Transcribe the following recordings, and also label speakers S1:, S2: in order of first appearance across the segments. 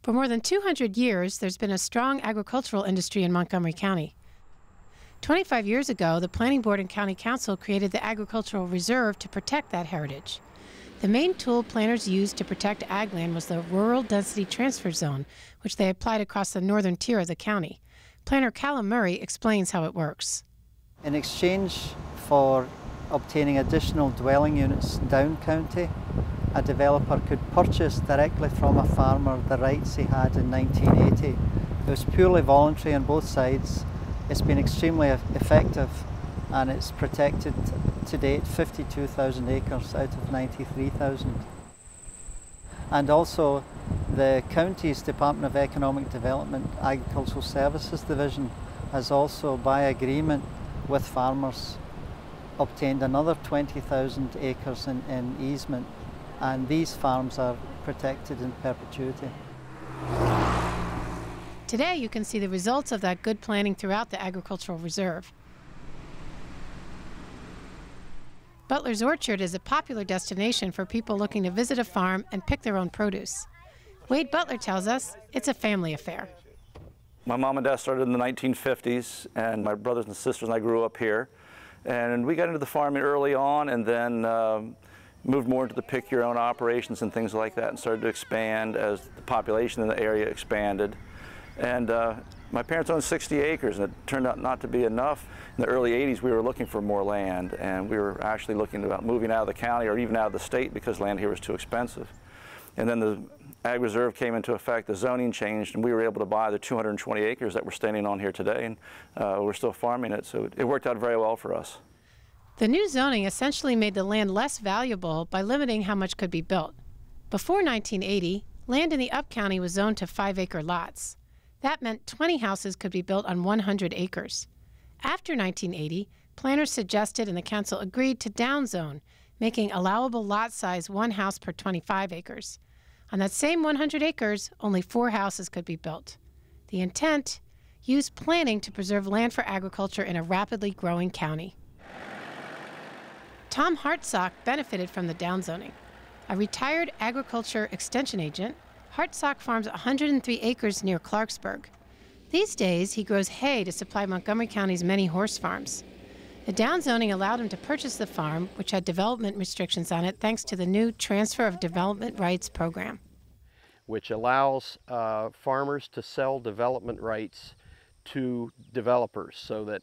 S1: For more than 200 years, there's been a strong agricultural industry in Montgomery County. 25 years ago, the Planning Board and County Council created the Agricultural Reserve to protect that heritage. The main tool planners used to protect ag land was the Rural Density Transfer Zone, which they applied across the northern tier of the county. Planner Callum Murray explains how it works.
S2: In exchange for obtaining additional dwelling units down county, a developer could purchase directly from a farmer the rights he had in 1980. It was purely voluntary on both sides. It's been extremely effective, and it's protected to date 52,000 acres out of 93,000. And also the county's Department of Economic Development Agricultural Services Division has also, by agreement with farmers, obtained another 20,000 acres in easement, and these farms are protected in perpetuity.
S1: Today you can see the results of that good planning throughout the Agricultural Reserve. Butlers Orchard is a popular destination for people looking to visit a farm and pick their own produce. Wade Butler tells us it's a family affair.
S3: My mom and dad started in the 1950s, and my brothers and sisters and I grew up here. And we got into the farming early on, and then moved more into the pick your own operations and things like that, and started to expand as the population in the area expanded. And my parents owned 60 acres, and it turned out not to be enough. In the early 80s, we were looking for more land, and we were actually looking about moving out of the county or even out of the state because land here was too expensive. And then the Ag Reserve came into effect, the zoning changed, and we were able to buy the 220 acres that we're standing on here today, and we're still farming it, so it worked out very well for us.
S1: The new zoning essentially made the land less valuable by limiting how much could be built. Before 1980, land in the Up County was zoned to 5-acre lots. That meant 20 houses could be built on 100 acres. After 1980, planners suggested and the council agreed to downzone, making allowable lot size 1 house per 25 acres. On that same 100 acres, only 4 houses could be built. The intent? Use planning to preserve land for agriculture in a rapidly growing county. Tom Hartsock benefited from the downzoning. A retired agriculture extension agent, Hartsock farms 103 acres near Clarksburg. These days, he grows hay to supply Montgomery County's many horse farms. The downzoning allowed him to purchase the farm, which had development restrictions on it thanks to the new Transfer of Development Rights program,
S4: which allows farmers to sell development rights to developers so that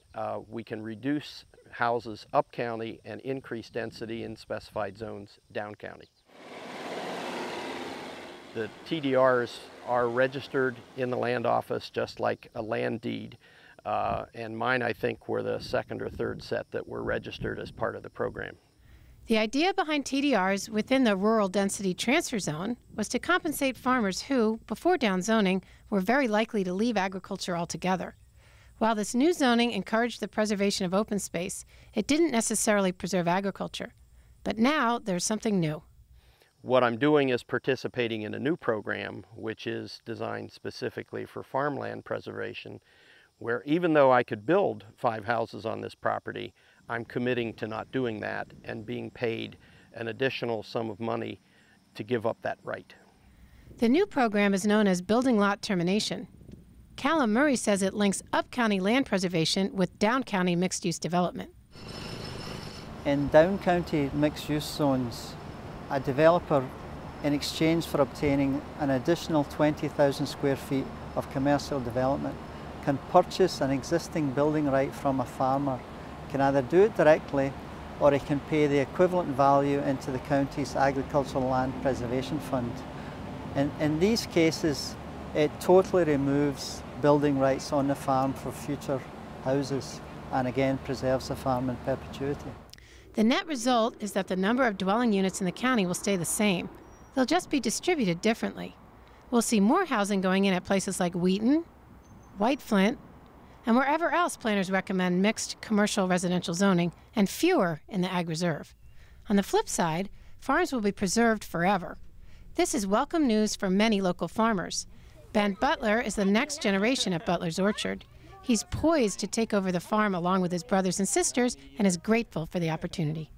S4: we can reduce houses up county and increase density in specified zones down county. The TDRs are registered in the land office just like a land deed, and mine, I think, were the second or third set that were registered as part of the program.
S1: The idea behind TDRs within the Rural Density Transfer Zone was to compensate farmers who, before downzoning, were very likely to leave agriculture altogether. While this new zoning encouraged the preservation of open space, it didn't necessarily preserve agriculture. But now there's something new.
S4: What I'm doing is participating in a new program which is designed specifically for farmland preservation, where even though I could build 5 houses on this property, I'm committing to not doing that and being paid an additional sum of money to give up that right.
S1: The new program is known as Building Lot Termination. Callum Murray says it links up-county land preservation with down-county mixed-use development.
S2: In down-county mixed-use zones, a developer, in exchange for obtaining an additional 20,000 square feet of commercial development, can purchase an existing building right from a farmer. He can either do it directly, or he can pay the equivalent value into the county's Agricultural Land Preservation Fund. In these cases, it totally removes building rights on the farm for future houses, and again preserves the farm in perpetuity.
S1: The net result is that the number of dwelling units in the county will stay the same. They'll just be distributed differently. We'll see more housing going in at places like Wheaton, White Flint, and wherever else planners recommend mixed commercial residential zoning, and fewer in the Ag Reserve. On the flip side, farms will be preserved forever. This is welcome news for many local farmers. Ben Butler is the next generation at Butlers Orchard. He's poised to take over the farm along with his brothers and sisters and is grateful for the opportunity.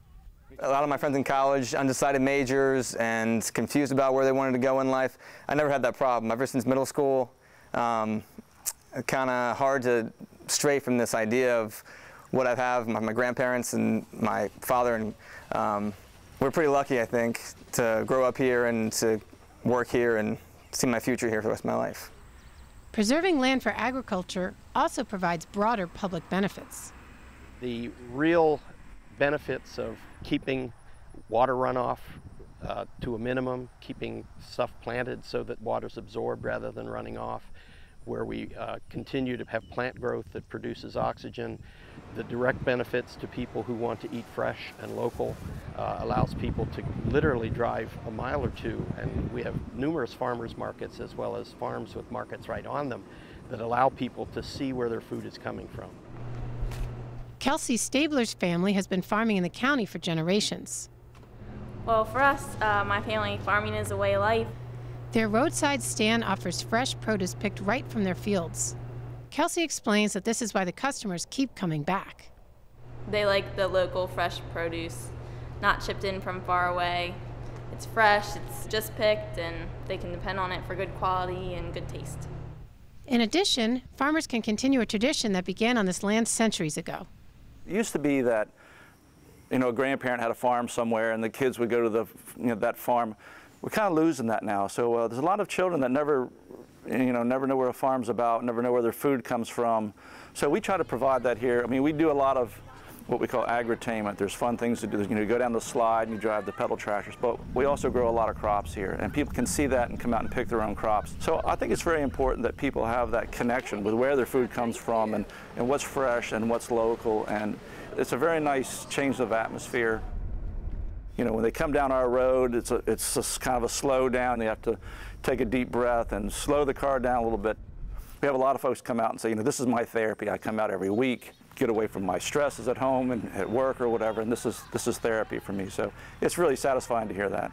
S5: A lot of my friends in college, undecided majors and confused about where they wanted to go in life. I never had that problem. Ever since middle school, kind of hard to stray from this idea of what I have, my grandparents and my father, and we're pretty lucky, I think, to grow up here and to work here and see my future here for the rest of my life.
S1: Preserving land for agriculture also provides broader public benefits.
S4: The real benefits of keeping water runoff to a minimum, keeping stuff planted so that water's absorbed rather than running off, where we continue to have plant growth that produces oxygen. The direct benefits to people who want to eat fresh and local allows people to literally drive a mile or two, and we have numerous farmers markets as well as farms with markets right on them that allow people to see where their food is coming from.
S1: Kelsey Stabler's family has been farming in the county for generations.
S6: Well, for us, my family, farming is a way of life.
S1: Their roadside stand offers fresh produce picked right from their fields. Kelsey explains that this is why the customers keep coming back.
S6: They like the local fresh produce, not shipped in from far away. It's fresh, it's just picked, and they can depend on it for good quality and good taste.
S1: In addition, farmers can continue a tradition that began on this land centuries ago.
S3: It used to be that, a grandparent had a farm somewhere and the kids would go to that farm. We're kind of losing that now. So there's a lot of children that never know where a farm's about, never know where their food comes from. So we try to provide that here. I mean, we do a lot of what we call agritainment. There's fun things to do. You go down the slide and you drive the pedal tractors, but we also grow a lot of crops here, and people can see that and come out and pick their own crops. So I think it's very important that people have that connection with where their food comes from and what's fresh and what's local, and it's a very nice change of atmosphere. When they come down our road, it's just kind of a slow down. They have to take a deep breath and slow the car down a little bit. We have a lot of folks come out and say, this is my therapy. I come out every week, get away from my stresses at home and at work or whatever, and this is therapy for me. So it's really satisfying to hear that.